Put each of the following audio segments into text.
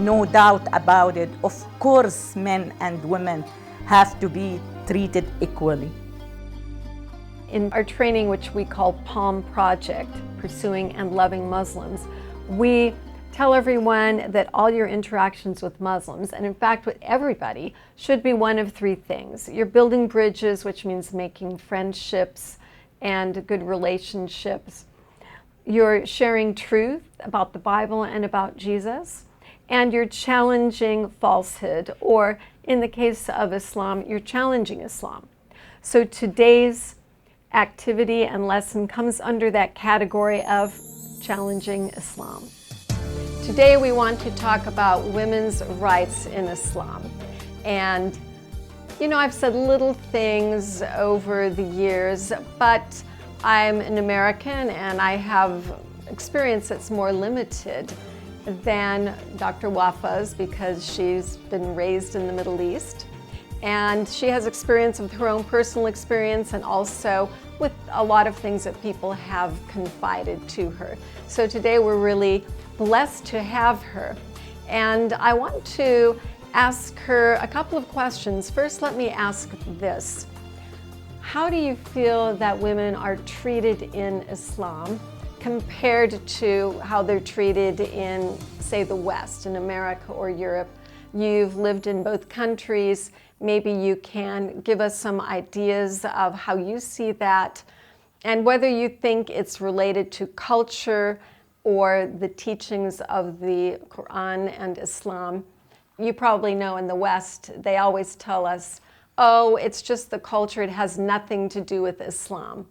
no doubt about it. Of course, men and women have to be treated equally. In our training, which we call PALM Project, Pursuing and Loving Muslims, we tell everyone that all your interactions with Muslims, and in fact with everybody, should be one of three things. You're building bridges, which means making friendships and good relationships. You're sharing truth about the Bible and about Jesus, and you're challenging falsehood, or in the case of Islam, you're challenging Islam. So today's activity and lesson comes under that category of challenging Islam. Today we want to talk about women's rights in Islam. And you know, I've said little things over the years, but I'm an American and I have experience that's more limited than Dr. Wafa's because she's been raised in the Middle East. And she has experience with her own personal experience and also with a lot of things that people have confided to her. So today we're really blessed to have her. And I want to ask her a couple of questions. First, let me ask this. How do you feel that women are treated in Islam compared to how they're treated in, say, the West, in America or Europe? You've lived in both countries. Maybe you can give us some ideas of how you see that and whether you think it's related to culture or the teachings of the Quran and Islam. You probably know in the West, they always tell us, oh, it's just the culture, it has nothing to do with Islam.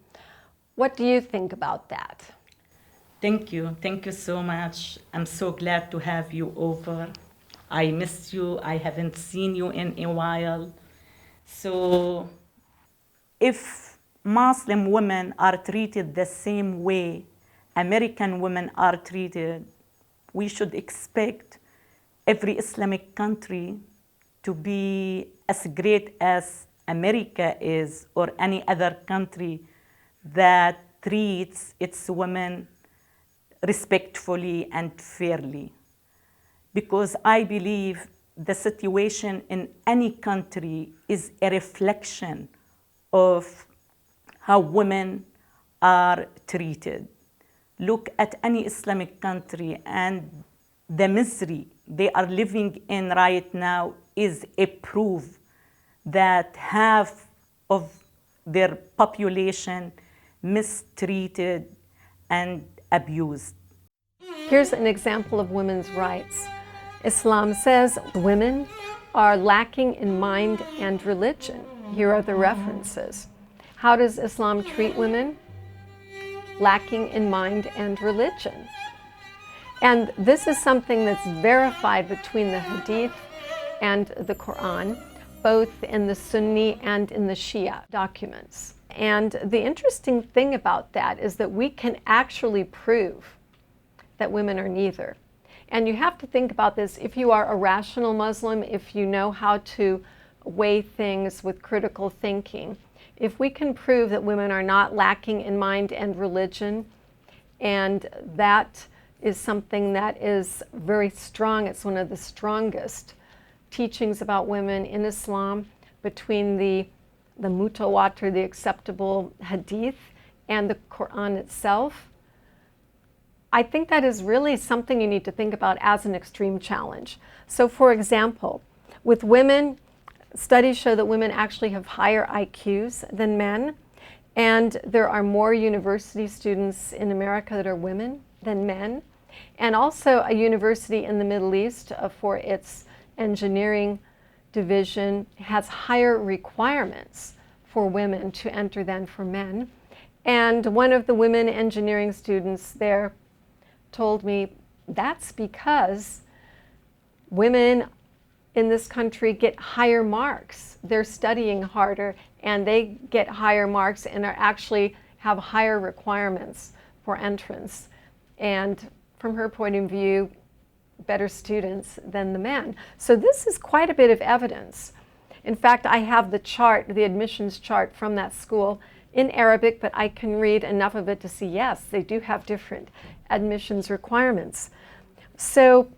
What do you think about that? Thank you so much. I'm so glad to have you over. I miss you. I haven't seen you in a while. So if Muslim women are treated the same way American women are treated, we should expect every Islamic country to be as great as America is, or any other country that treats its women respectfully and fairly. Because I believe the situation in any country is a reflection of how women are treated. Look at any Islamic country and the misery they are living in right now is a proof that half of their population mistreated and abused. Here's an example of women's rights. Islam says women are lacking in mind and religion. Here are the references. How does Islam treat women? Lacking in mind and religion. And this is something that's verified between the Hadith and the Quran, both in the Sunni and in the Shia documents. And the interesting thing about that is that we can actually prove that women are neither. And you have to think about this if you are a rational Muslim, if you know how to weigh things with critical thinking. If we can prove that women are not lacking in mind and religion, and that is something that is very strong, it's one of the strongest teachings about women in Islam between the mutawatir, the acceptable hadith, and the Quran itself. I think that is really something you need to think about as an extreme challenge. So for example, with women, studies show that women actually have higher IQs than men, and there are more university students in America that are women than men, and also a university in the Middle East for its engineering division has higher requirements for women to enter than for men. And one of the women engineering students there told me that's because women in this country get higher marks. They're studying harder and they get higher marks and are actually have higher requirements for entrance. And from her point of view, better students than the men. So this is quite a bit of evidence. In fact, I have the chart, the admissions chart from that school in Arabic, but I can read enough of it to see, yes, they do have different admissions requirements. So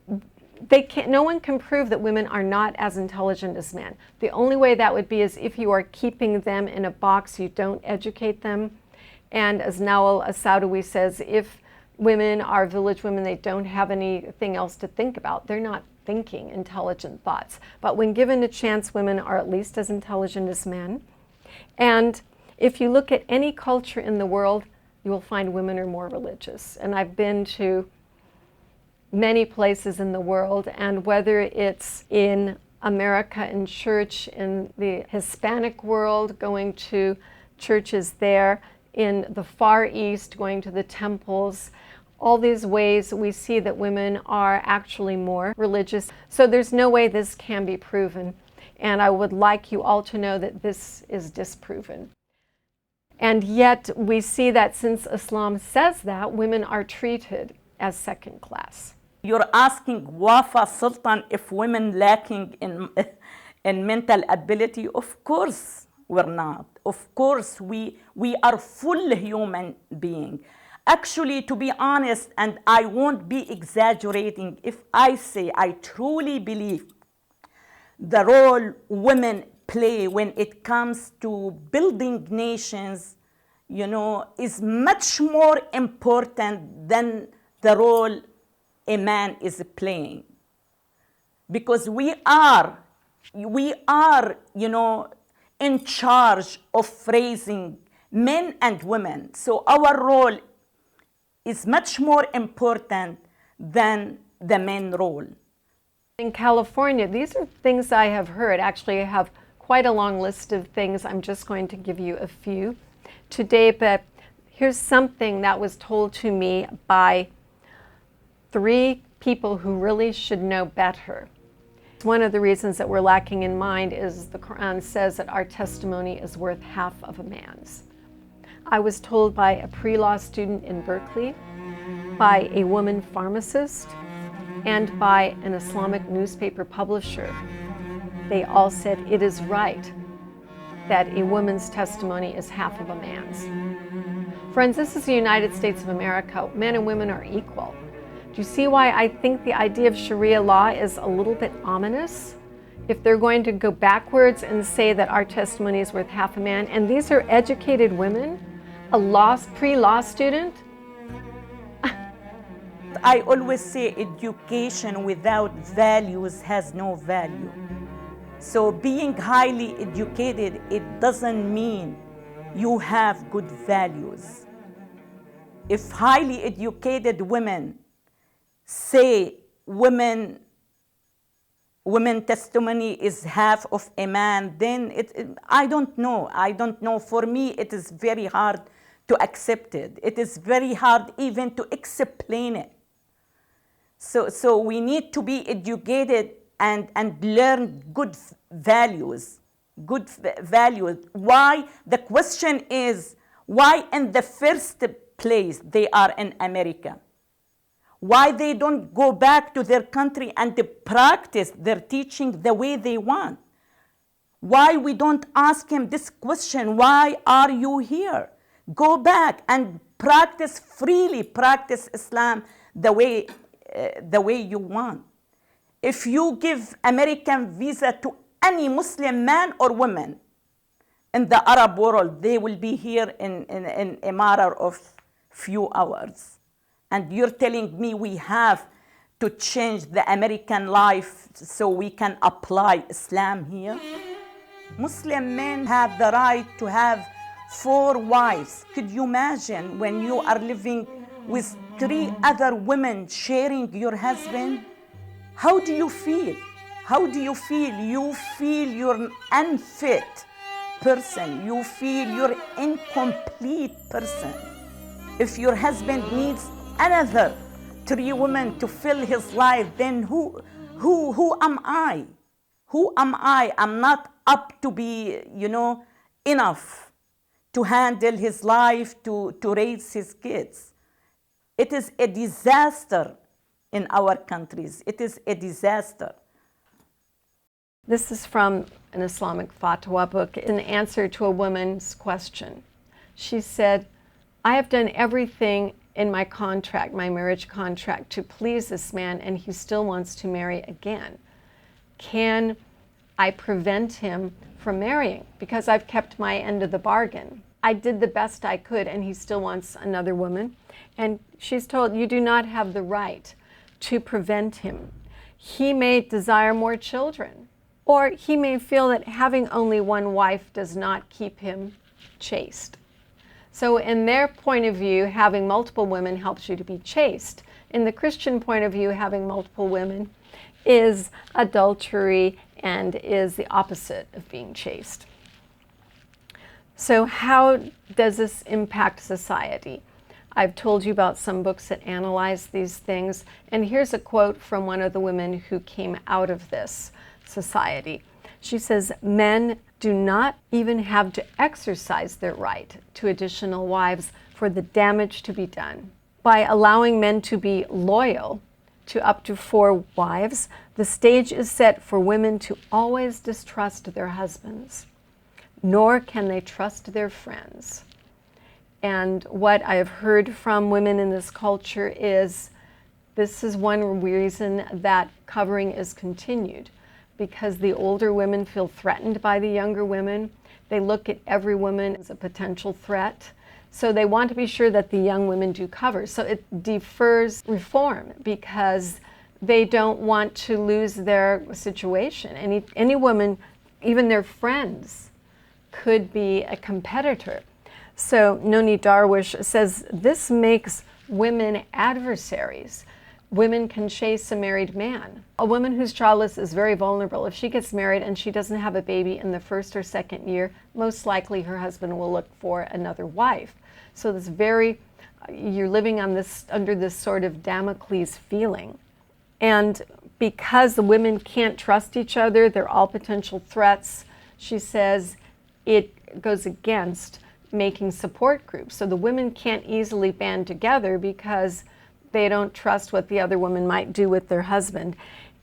no one can prove that women are not as intelligent as men. The only way that would be is if you are keeping them in a box, you don't educate them. And as Nawal Asadawi says, if women are village women, they don't have anything else to think about. They're not thinking intelligent thoughts. But when given a chance, women are at least as intelligent as men. And if you look at any culture in the world, you will find women are more religious. And I've been to many places in the world, and whether it's in America in church, in the Hispanic world, going to churches there, in the Far East, going to the temples, all these ways we see that women are actually more religious. So there's no way this can be proven. And I would like you all to know that this is disproven. And yet we see that since Islam says that, women are treated as second class. You're asking Wafa Sultan if women lacking in mental ability? Of course we're not. Of course we are full human being. Actually, to be honest, and I won't be exaggerating if I say I truly believe the role women play when it comes to building nations, you know, is much more important than the role a man is playing. Because we are, you know, in charge of raising men and women. So our role is much more important than the men role. In California, these are things I have heard. Actually, I have quite a long list of things. I'm just going to give you a few today, but here's something that was told to me by 3 people who really should know better. One of the reasons that we're lacking in mind is the Quran says that our testimony is worth half of a man's. I was told by a pre-law student in Berkeley, by a woman pharmacist, and by an Islamic newspaper publisher. They all said it is right that a woman's testimony is half of a man's. Friends, this is the United States of America. Men and women are equal. Do you see why I think the idea of Sharia law is a little bit ominous? If they're going to go backwards and say that our testimony is worth half a man, and these are educated women, a pre-law student. I always say education without values has no value. So being highly educated, it doesn't mean you have good values. If highly educated women say women testimony is half of a man, then I don't know. For me, it is very hard to accept it. It is very hard even to explain it. So we need to be educated and learn good values. Why? The question is, why in the first place they are in America? Why they don't go back to their country and practice their teaching the way they want? Why we don't ask him this question, why are you here? Go back and practice freely, practice Islam the way you want. If you give American visa to any Muslim man or woman in the Arab world, they will be here in a matter of few hours. And you're telling me we have to change the American life so we can apply Islam here? Muslim men have the right to have 4 wives. Could you imagine when you are living with 3 other women sharing your husband? How do you feel? How do you feel? You feel you're an unfit person. You feel you're an incomplete person. If your husband needs another 3 women to fill his life, then who am I? Who am I? I'm not up to be, enough to handle his life, to raise his kids. It is a disaster in our countries. It is a disaster. This is from an Islamic fatwa book in answer to a woman's question. She said, I have done everything in my contract, my marriage contract, to please this man, and he still wants to marry again? Can I prevent him from marrying because I've kept my end of the bargain? I did the best I could, and he still wants another woman. And she's told, you do not have the right to prevent him. He may desire more children, or he may feel that having only one wife does not keep him chaste. So in their point of view, having multiple women helps you to be chaste. In the Christian point of view, having multiple women is adultery and is the opposite of being chaste. So how does this impact society? I've told you about some books that analyze these things, and here's a quote from one of the women who came out of this society. She says, men do not even have to exercise their right to additional wives for the damage to be done. By allowing men to be loyal to up to 4 wives, the stage is set for women to always distrust their husbands, nor can they trust their friends. And what I have heard from women in this culture is this is one reason that covering is continued, because the older women feel threatened by the younger women. They look at every woman as a potential threat. So they want to be sure that the young women do cover. So it defers reform because they don't want to lose their situation. Any woman, even their friends, could be a competitor. So Noni Darwish says this makes women adversaries. Women can chase a married man. A woman who's childless is very vulnerable. If she gets married and she doesn't have a baby in the first or second year, most likely her husband will look for another wife. So this you're living on this, under this sort of Damocles feeling. And because the women can't trust each other, they're all potential threats, she says it goes against making support groups. So the women can't easily band together because they don't trust what the other woman might do with their husband.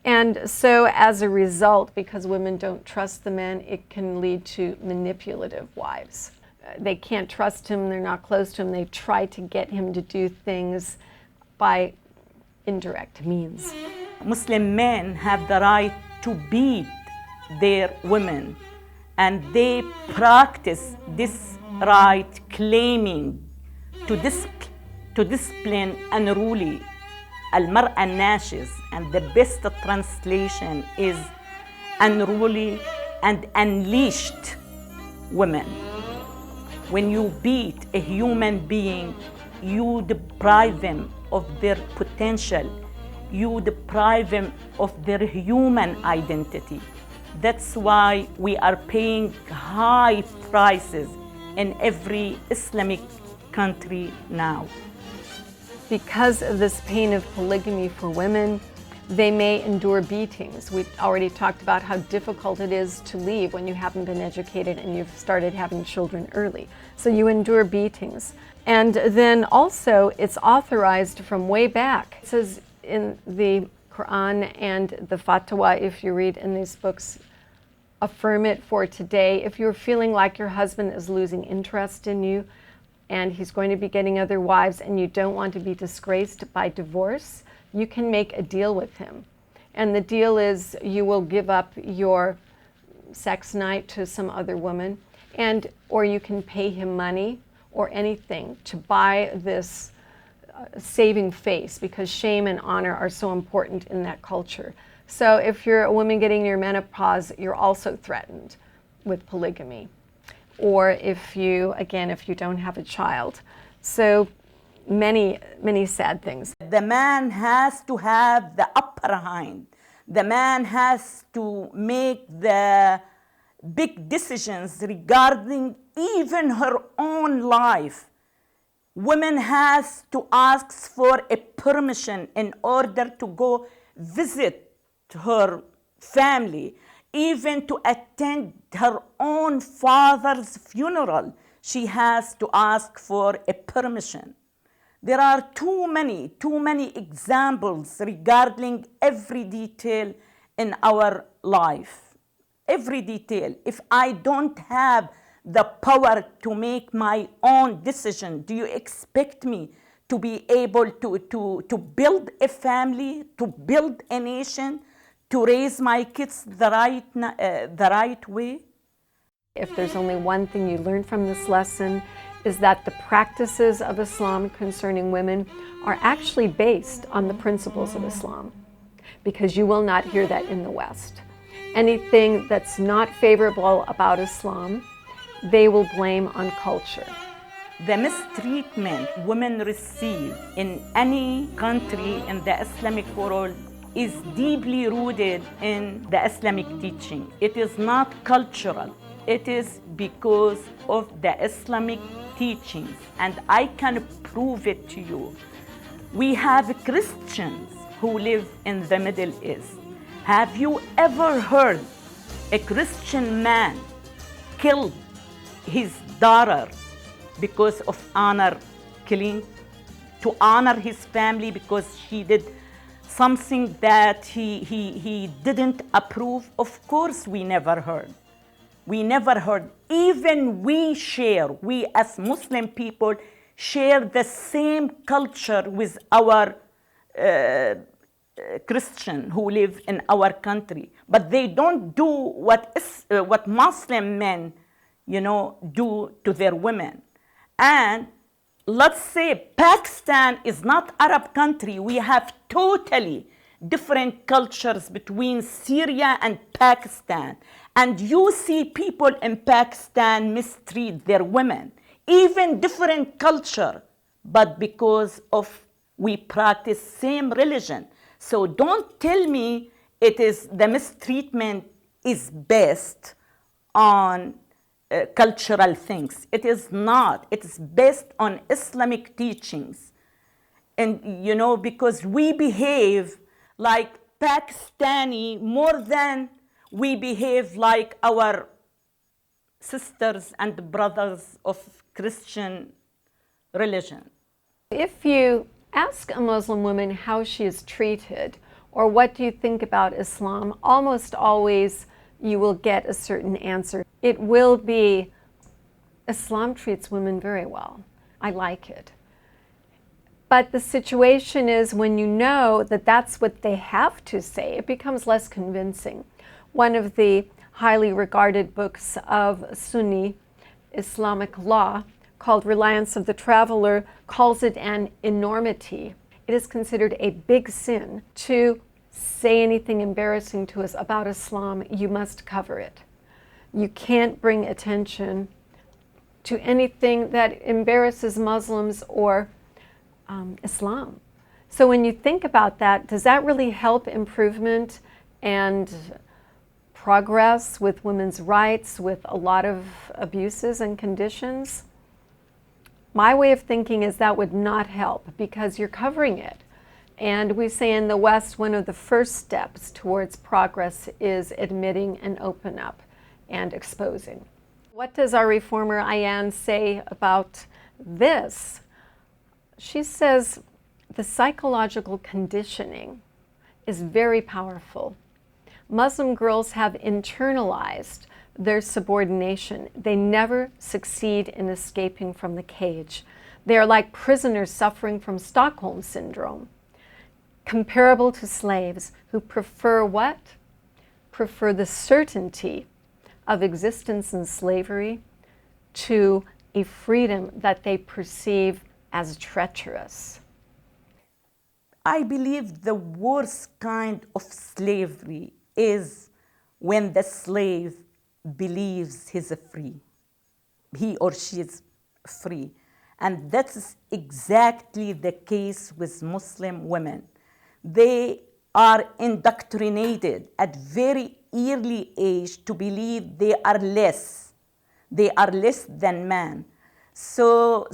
And so as a result, because women don't trust the men, it can lead to manipulative wives. They can't trust him, they're not close to him, they try to get him to do things by indirect means. Muslim men have the right to beat their women, and they practice this right, claiming to discipline unruly المرأة الناشز, and the best translation is unruly and unleashed women. When you beat a human being, you deprive them of their potential, you deprive them of their human identity. That's why we are paying high prices in every Islamic country now. Because of this pain of polygamy for women, they may endure beatings. We've already talked about how difficult it is to leave when you haven't been educated and you've started having children early. So you endure beatings. And then also it's authorized from way back. It says in the Quran and the fatwa, if you read in these books, affirm it for today. If you're feeling like your husband is losing interest in you and he's going to be getting other wives and you don't want to be disgraced by divorce, you can make a deal with him. And the deal is you will give up your sex night to some other woman, or you can pay him money or anything to buy this saving face, because shame and honor are so important in that culture. So if you're a woman getting your menopause, you're also threatened with polygamy. Or if you don't have a child. So many sad things. The man has to have the upper hand. The man has to make the big decisions regarding even her own life. Women has to ask for a permission in order to go visit her family, even to attend her own father's funeral. She has to ask for a permission. There are too many examples regarding every detail in our life. Every detail. If I don't have the power to make my own decision, do you expect me to be able to build a family, to build a nation, to raise my kids the right way. If there's only one thing you learn from this lesson, is that the practices of Islam concerning women are actually based on the principles of Islam, because you will not hear that in the West. Anything that's not favorable about Islam, they will blame on culture. The mistreatment women receive in any country in the Islamic world is deeply rooted in the Islamic teaching. It is not cultural. It is because of the Islamic teachings, and I can prove it to you. We have Christians who live in the Middle East. Have you ever heard a Christian man kill his daughter because of honor killing, to honor his family because she did something that he didn't approve? Of course, we never heard. We never heard. Even we as Muslim people, share the same culture with our Christian who live in our country, but they don't do what Muslim men, do to their women. And let's say Pakistan is not Arab country. We have totally different cultures between Syria and Pakistan. And you see people in Pakistan mistreat their women, even different culture, but because of we practice same religion. So don't tell me the mistreatment is based on cultural things. It is not. It is based on Islamic teachings. And, because we behave like Pakistani more than we behave like our sisters and brothers of Christian religion. If you ask a Muslim woman how she is treated, or what do you think about Islam, almost always you will get a certain answer. It will be, Islam treats women very well. I like it. But the situation is, when you know that that's what they have to say, it becomes less convincing. One of the highly regarded books of Sunni Islamic law, called Reliance of the Traveler, calls it an enormity. It is considered a big sin to say anything embarrassing to us about Islam. You must cover it. You can't bring attention to anything that embarrasses Muslims or Islam. So when you think about that, does that really help improvement and progress with women's rights, with a lot of abuses and conditions? My way of thinking is that would not help, because you're covering it. And we say in the West, one of the first steps towards progress is admitting and open up and exposing. What does our reformer Ayan say about this? She says the psychological conditioning is very powerful. Muslim girls have internalized their subordination. They never succeed in escaping from the cage. They are like prisoners suffering from Stockholm syndrome, comparable to slaves who prefer what? Prefer the certainty of existence in slavery to a freedom that they perceive as treacherous. I believe the worst kind of slavery is when the slave believes he's free. He or she is free. And that's exactly the case with Muslim women. They are indoctrinated at very early age to believe they are less than man. So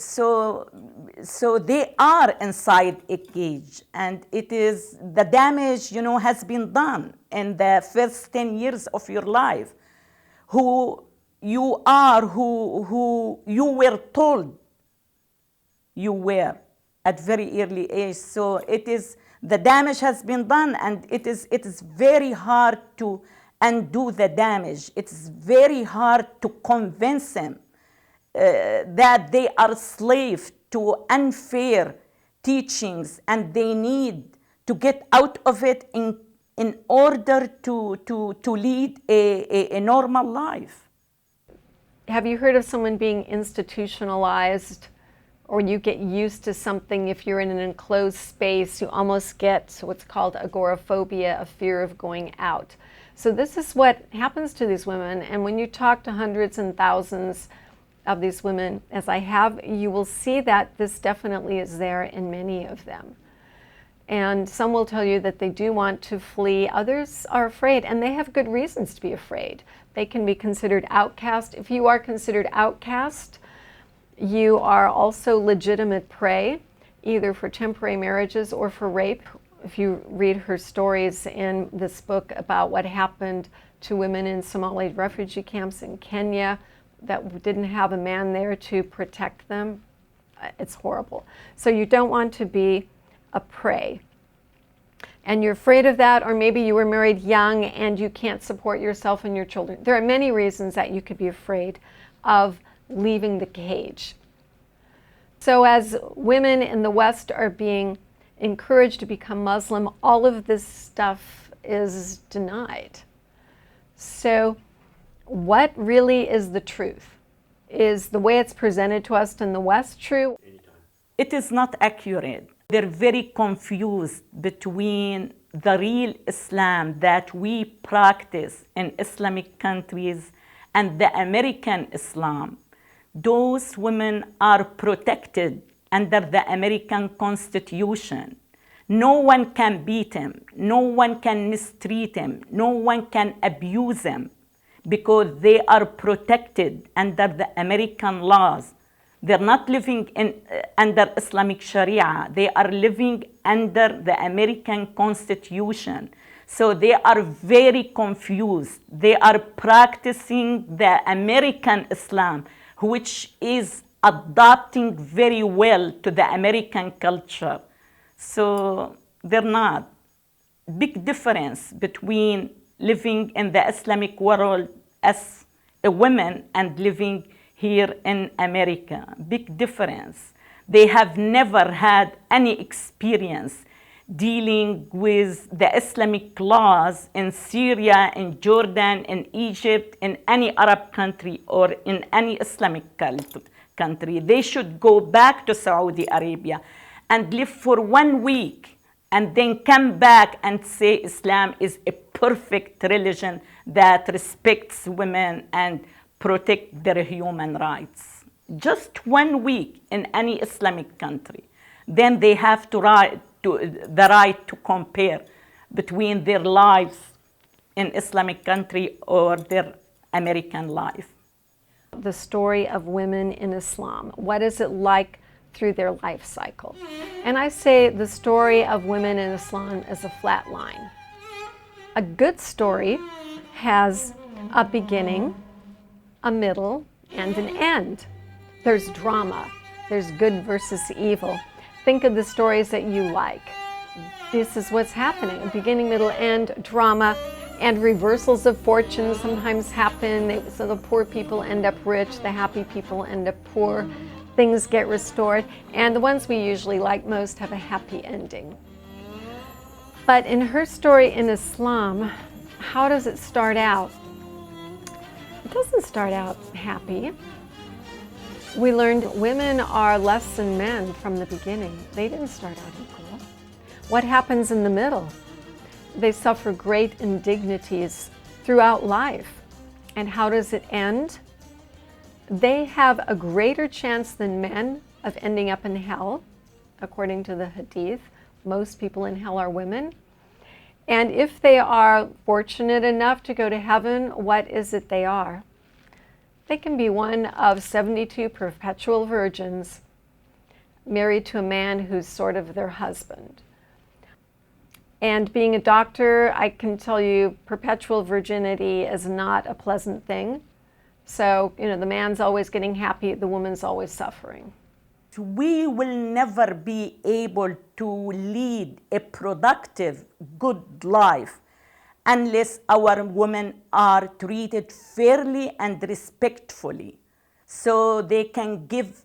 they are inside a cage, and it is the damage, has been done in the first 10 years of your life. Who you are, who you were told you were at very early age. So the damage has been done, and it is very hard to undo the damage. It's very hard to convince them that they are slaves to unfair teachings, and they need to get out of it in order to lead a normal life. Have you heard of someone being institutionalized, or you get used to something? If you're in an enclosed space, you almost get what's called agoraphobia, a fear of going out. So this is what happens to these women, and when you talk to hundreds and thousands of these women, as I have, you will see that this definitely is there in many of them. And some will tell you that they do want to flee. Others are afraid, and they have good reasons to be afraid. They can be considered outcast. If you are considered outcast, you are also legitimate prey, either for temporary marriages or for rape. If you read her stories in this book about what happened to women in Somali refugee camps in Kenya that didn't have a man there to protect them, it's horrible. So you don't want to be a prey. And you're afraid of that, or maybe you were married young and you can't support yourself and your children. There are many reasons that you could be afraid of leaving the cage. So as women in the West are being encouraged to become Muslim, all of this stuff is denied. So what really is the truth? Is the way it's presented to us in the West true? It is not accurate. They're very confused between the real Islam that we practice in Islamic countries and the American Islam. Those women are protected under the American Constitution. No one can beat them. No one can mistreat them. No one can abuse them because they are protected under the American laws. They're not living under Islamic Sharia. They are living under the American Constitution. So they are very confused. They are practicing the American Islam, which is adapting very well to the American culture. So they're not. Big difference between living in the Islamic world as a woman and living here in America. Big difference. They have never had any experience dealing with the Islamic laws in Syria, in Jordan, in Egypt, in any Arab country, or in any Islamic country. They should go back to Saudi Arabia and live for 1 week and then come back and say Islam is a perfect religion that respects women and protect their human rights. Just 1 week in any Islamic country. Then they have the right to compare between their lives in Islamic country or their American life. The story of women in Islam. What is it like through their life cycle? And I say the story of women in Islam is a flat line. A good story has a beginning, a middle, and an end. There's drama. There's good versus evil. Think of the stories that you like. This is what's happening. Beginning, middle, end, drama, and reversals of fortune sometimes happen. So the poor people end up rich, the happy people end up poor. Things get restored, and the ones we usually like most have a happy ending. But in her story in Islam, how does it start out? It doesn't start out happy. We learned women are less than men from the beginning. They didn't start out equal. What happens in the middle? They suffer great indignities throughout life. And how does it end? They have a greater chance than men of ending up in hell, according to the Hadith. Most people in hell are women. And if they are fortunate enough to go to heaven, what is it they are? They can be one of 72 perpetual virgins married to a man who's sort of their husband. And being a doctor, I can tell you perpetual virginity is not a pleasant thing. So, the man's always getting happy, the woman's always suffering. We will never be able to lead a productive, good life unless our women are treated fairly and respectfully, so they can give,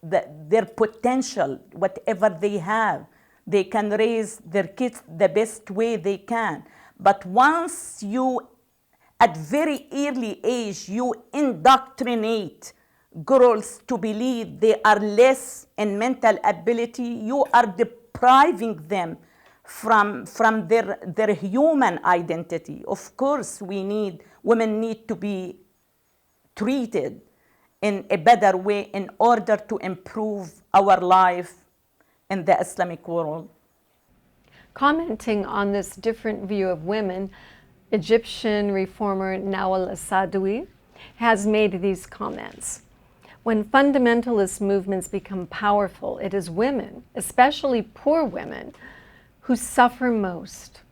their potential, whatever they have. They can raise their kids the best way they can. But once you, at very early age, you indoctrinate girls to believe they are less in mental ability, you are depriving them from their human identity. Of course, women need to be treated in a better way in order to improve our life in the Islamic world. Commenting on this different view of women, Egyptian reformer Nawal al-Saadawi has made these comments. When fundamentalist movements become powerful, it is women, especially poor women, who suffer most.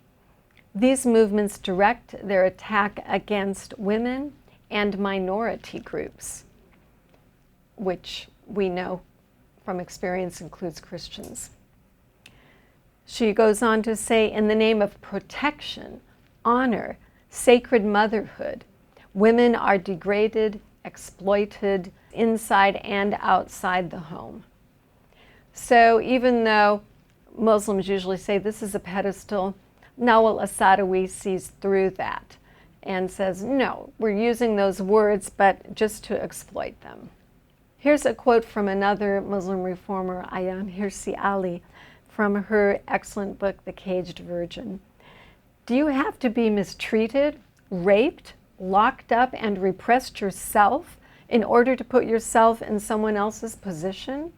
These movements direct their attack against women and minority groups, which we know from experience includes Christians. She goes on to say, in the name of protection, honor, sacred motherhood, women are degraded, exploited inside and outside the home. So even though Muslims usually say this is a pedestal, Nawal al-Saadawi sees through that and says, no, we're using those words, but just to exploit them. Here's a quote from another Muslim reformer, Ayaan Hirsi Ali, from her excellent book, The Caged Virgin. Do you have to be mistreated, raped, locked up, and repressed yourself in order to put yourself in someone else's position?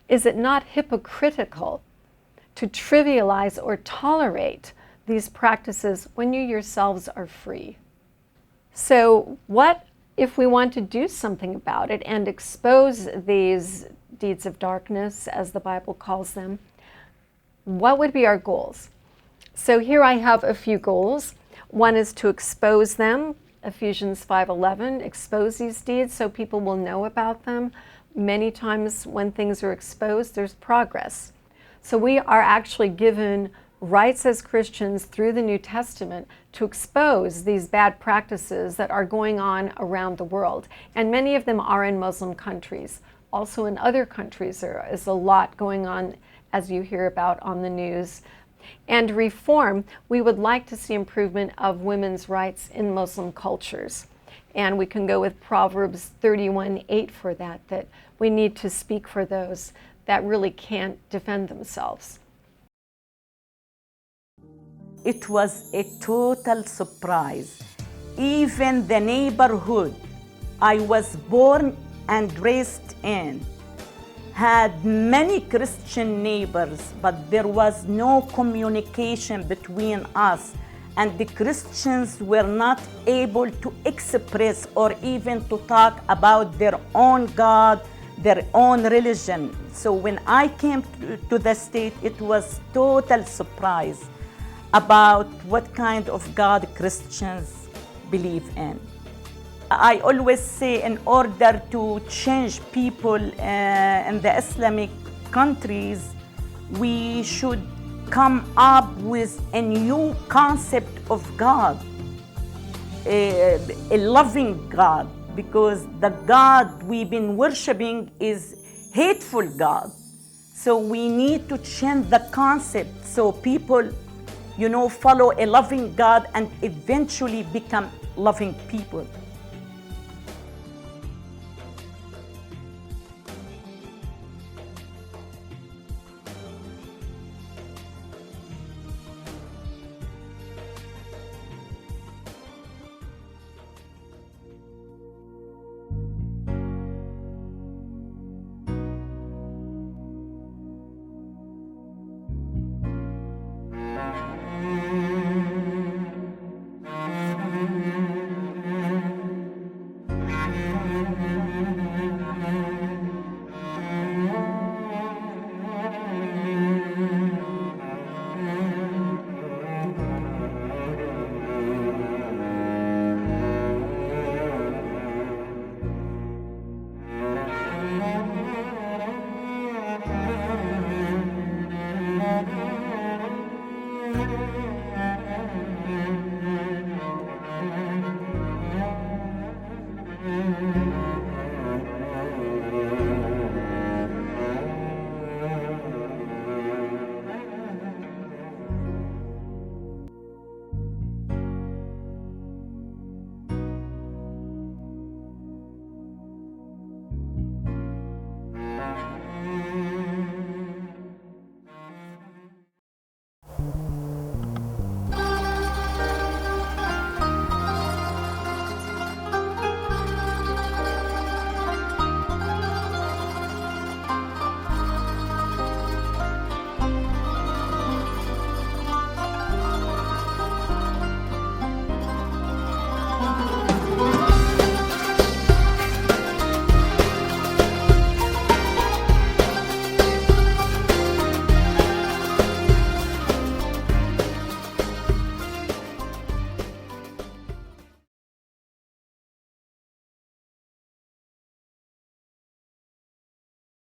Is it not hypocritical to trivialize or tolerate these practices when you yourselves are free? So what if we want to do something about it and expose these deeds of darkness, as the Bible calls them? What would be our goals? So here I have a few goals. One is to expose them, Ephesians 5:11, expose these deeds so people will know about them. Many times when things are exposed, there's progress. So we are actually given rights as Christians through the New Testament to expose these bad practices that are going on around the world. And many of them are in Muslim countries. Also in other countries there is a lot going on, as you hear about on the news. And reform, we would like to see improvement of women's rights in Muslim cultures. And we can go with Proverbs 31:8 for that we need to speak for those that really can't defend themselves. It was a total surprise. Even the neighborhood I was born and raised in had many Christian neighbors, but there was no communication between us, and the Christians were not able to express or even to talk about their own God, their own religion. So when I came to the state, it was total surprise about what kind of God Christians believe in. I always say, in order to change people in the Islamic countries, we should come up with a new concept of God, a loving God, because the God we've been worshiping is hateful God. So we need to change the concept so people, follow a loving God and eventually become loving people.